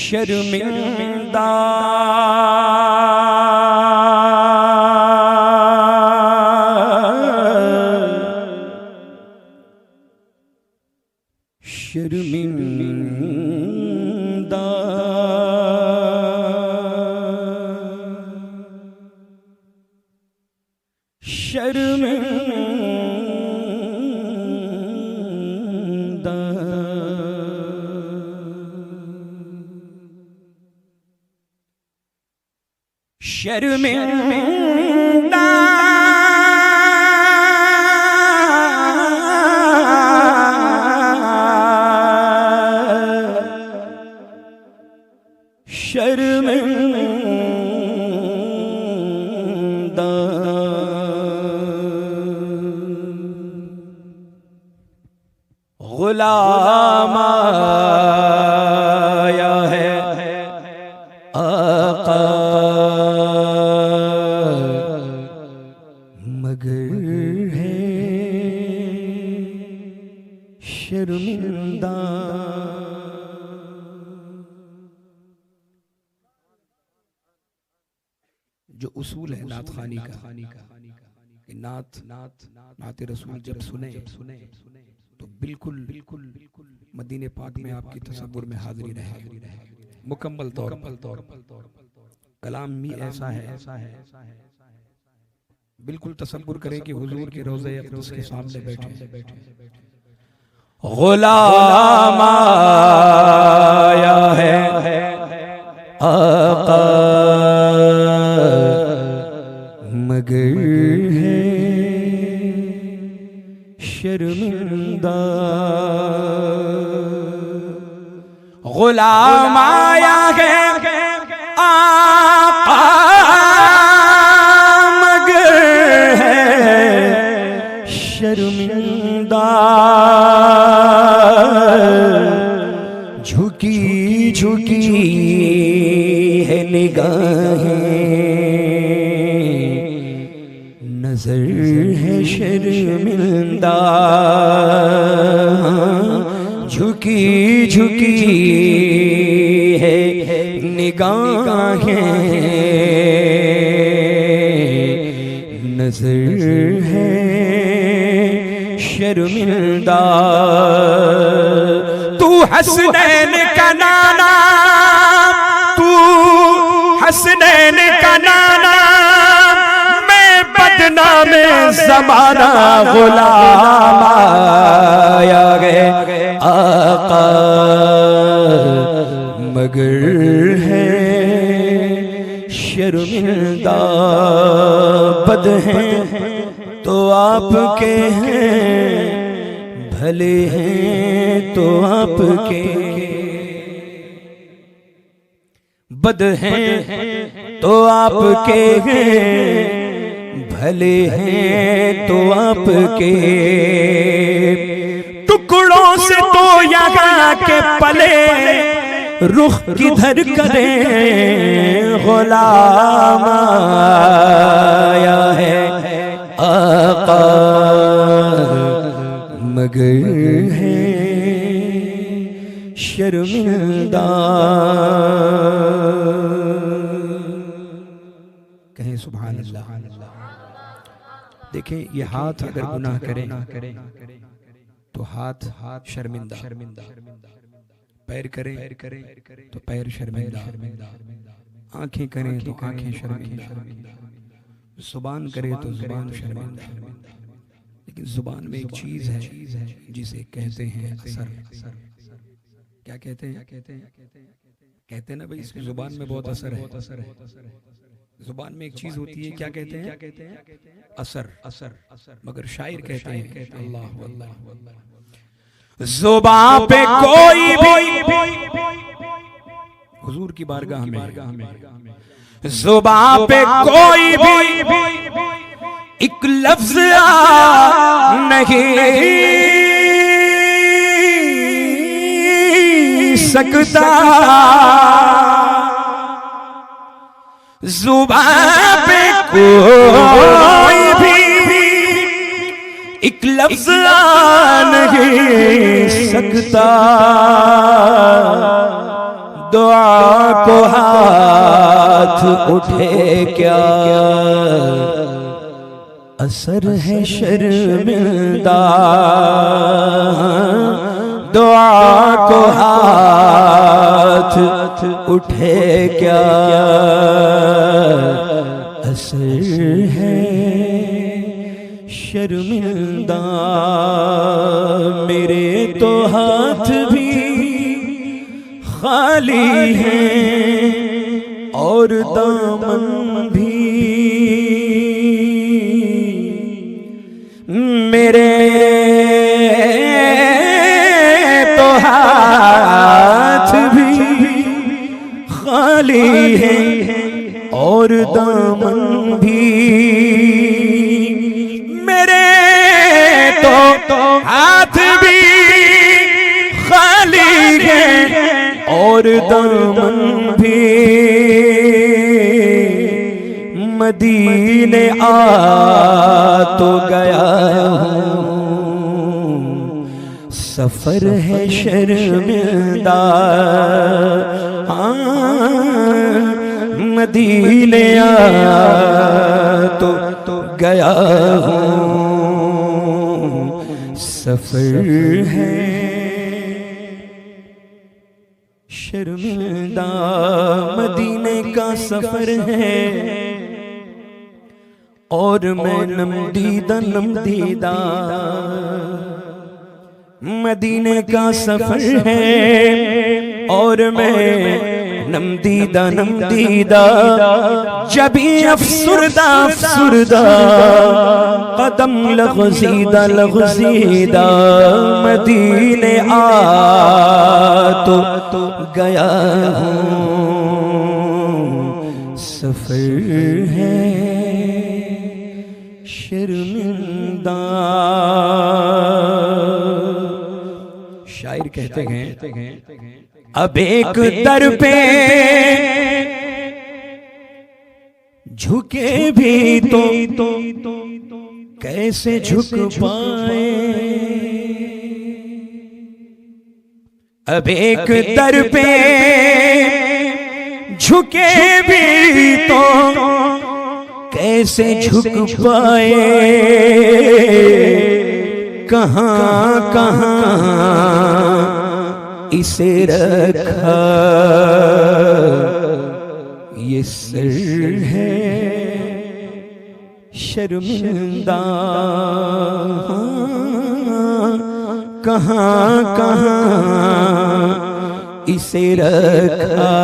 शर्मिंदा शर्मिंदा शर्मिंदा शर्मिंदा शर्मिंदा गुलाम आया है आका मगर है शर्मिंदा। जो उसूल है नात खानी का कि नात रसूल जब सुने तो बिल्कुल मदीने पाक में आपकी तसव्वुर में हाजिरी रहे मुकम्मल तौर पर। कलाम भी ऐसा है बिल्कुल तसव्वुर करें कि हुजूर के रोज़े अक़दस के सामने बैठे गुलाम आया है आका मगर है शर्मिंदा। गुलाम आया है आका मगर है शर्मिंदा। झुकी झुकी है निगाहें नजर है शर्मिंदा। झुकी झुकी है निगाहें नजर है शर्मिंदा। तू हसनैन का नाना तू हसनैन का नाना बदनामे ज़माना गुलाम आया गए आका मगर है शर्मिंदा। बद हैं तो आपके हैं भले हैं तो आपके बद हैं तो आपके हैं भले हैं तो आपके। टुकड़ों से तो यहाँ के पले रुख किधर करें गुलाम आया है आका मगर है शर्मिंदा। कहें सुभान अल्लाह। देखें ये हाथ अगर गुनाह करें तो हाथ शर्मिंदा, पैर करें तो पैर शर्मिंदा, आंखें करें तो आंखें शर्मिंदा, जुबान करे तो जुबान शर्मिंदा। लेकिन जुबान में एक चीज है जिसे कहते हैं असर। क्या कहते हैं ना भाई इसकी जुबान में बहुत असर है। जुबान में एक चीज होती है क्या कहते हैं असर। मगर शायर कहते हैं अल्लाह अल्लाह जुबान पे कोई भी हुजूर की बारगाह में जुबान पे कोई भी एक लफ्ज नहीं सकता। जुबान पे कोई भी एक लफ्ज नहीं सकता। दुआ को हाथ उठे क्या असर है शर्मिंदा, दुआ को हाथ उठे क्या असर है शर्मिंदा। मेरे तो हाथ भी खाली हैं और दामन भी, मेरे तो हाथ भी खाली हैं और दामन भी, मेरे तो हाथ भी खाली हैं और दामन भी। मदीने आ तो गया हूँ, सफर है शर्मिंदा। मदीने आ तो गया हूँ, सफर है शर्मिंदा। मदीने का सफर है और मैं नमदीदा नमदीदा। मदीने का सफर है और मैं नमदीदा नमदीदा। जबी अफसुरदा अफसुरदा कदम लग़ज़ीदा लग़ज़ीदा। मदीने आ तो गया हूँ, सफर है शर्मिंदा। शायर कहते हैं अब एक दर पे झुके भी तो कैसे झुक पाए। अब एक दर पे झुके भी तो कैसे झुक पाए। कहाँ कहाँ इसे रखा ये सिर है शर्मिंदा। कहाँ कहाँ इसे रखा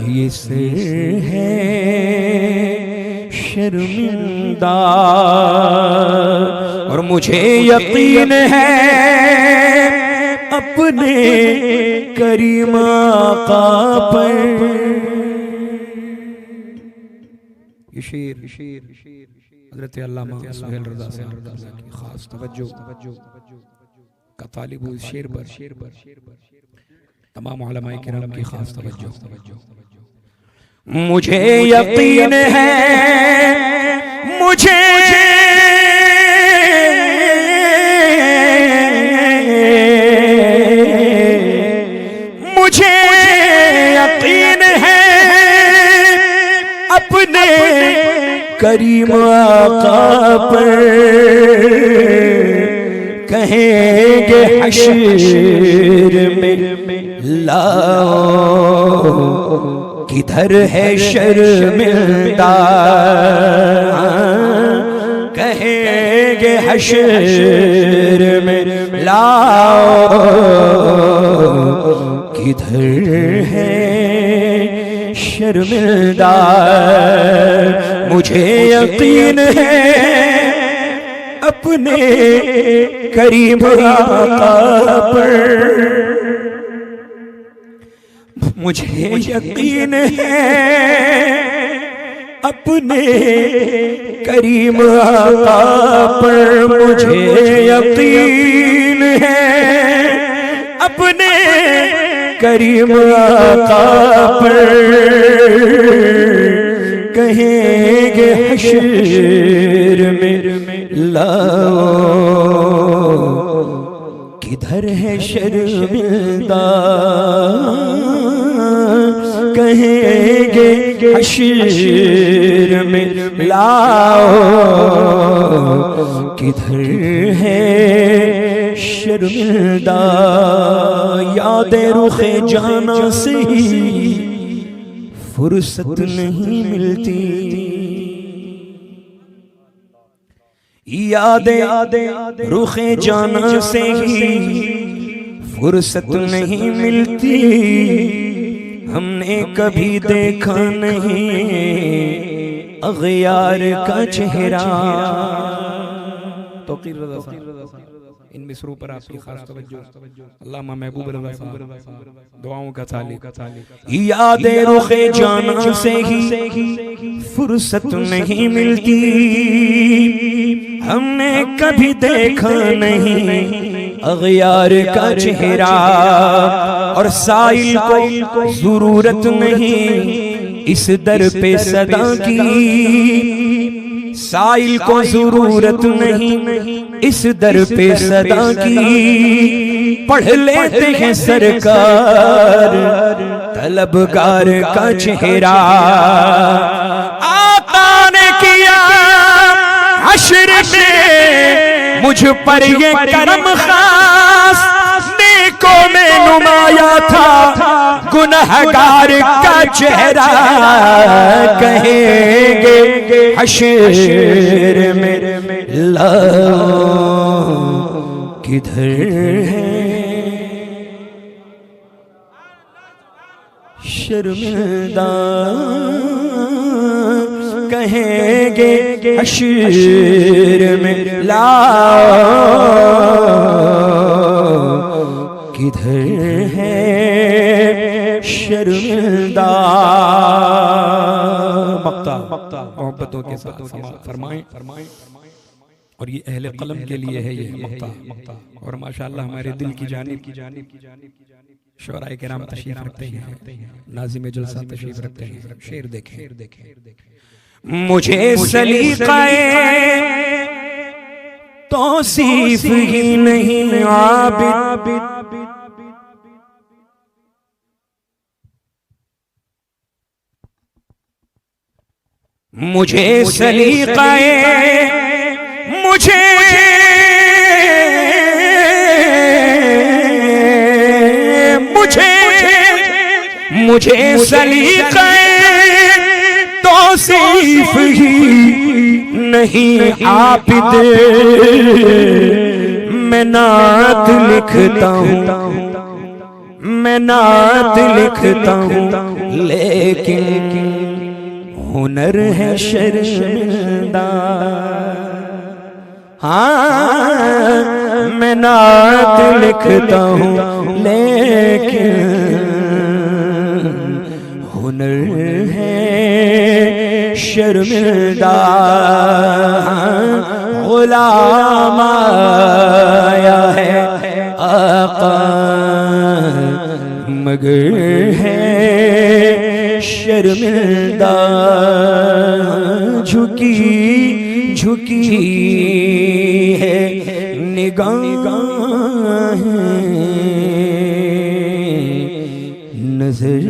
ये सिर है शर्मिंदा। और मुझे यकीन है अपने करीम आका पर। ये शेर हज़रत अल्लामा सुहेल रज़ा साहब की खास तवज्जो का तालिब इस शेर पर तमाम उलमाए किराम की खास तवज्जो। मुझे यकीन है मुझे यकीन है अपने करीम आका पर। कहेंगे हश्र में लाओ किधर है शर्मिंदा। कहेंगे हश्र में लाओ किधर है शर्मिंदा। मुझे यकीन है अपने करीम आका पर। मुझे यकीन है अपने करीम आका पर। मुझे यकीन है अपने करीम आका पर। कहेंगे हश्र में लाओ किधर है शर्मिंदा कहेंगे हश्र में लाओ, किधर है शर्मिंदा याद रुखे जाना से ही फुर्सत नहीं मिलती, याद रुखे जाना से ही फुर्सत नहीं मिलती, हमने कभी देखा नहीं अग़यार का चेहरा। तो इन मिसरों पर आपकी खास तवज्जो। अल्लामा महबूब रज़ा साहब दुआओं का तालिक। याद रुखे जाना से ही फुर्सत नहीं मिलती, हमने कभी देखा नहीं अग़यार का चेहरा, और साइल को जरूरत नहीं इस दर पे सदा की, साइल को जरूरत नहीं इस दर पे सदा की, पढ़ लेते हैं सरकार तलबगार का चेहरा। आका ने किया हश्र में मुझ पर ये करम खास, नेकों में नुमाया था गुनहगार का चेहरा, कहेंगे हश्र में लाओ, किधर है शर्मिंदा कहेंगे हश्र में लाओ, किधर है शर्मिंदा। मक्ता मोहब्बतों के साथ फरमाएं, और ये अहले कलम के लिए है ये मक्ता। और माशाअल्लाह हमारे दिल की जानिब शुअराए किराम तशरीफ रखते हैं, नाज़िम जलसा तशरीफ रखते हैं। शेर देखें। मुझे सलीक़ाए तौसीफ ही नहीं आबिद, मुझे सलीक़ाए मुझे सलीक़ाए तौसीफ ही नहीं आबिद, मैं नात लिखता हूँ, मैं नात लिखता हूँ, लेकिन हुनर है शर्मिंदा। हाँ मैं नात लिखता हूँ लेकिन हुनर है शर्मिंदा। गुलाम आया है आका मगर है शर्मिंदा। झुकी झुकी है निगाहें, नजर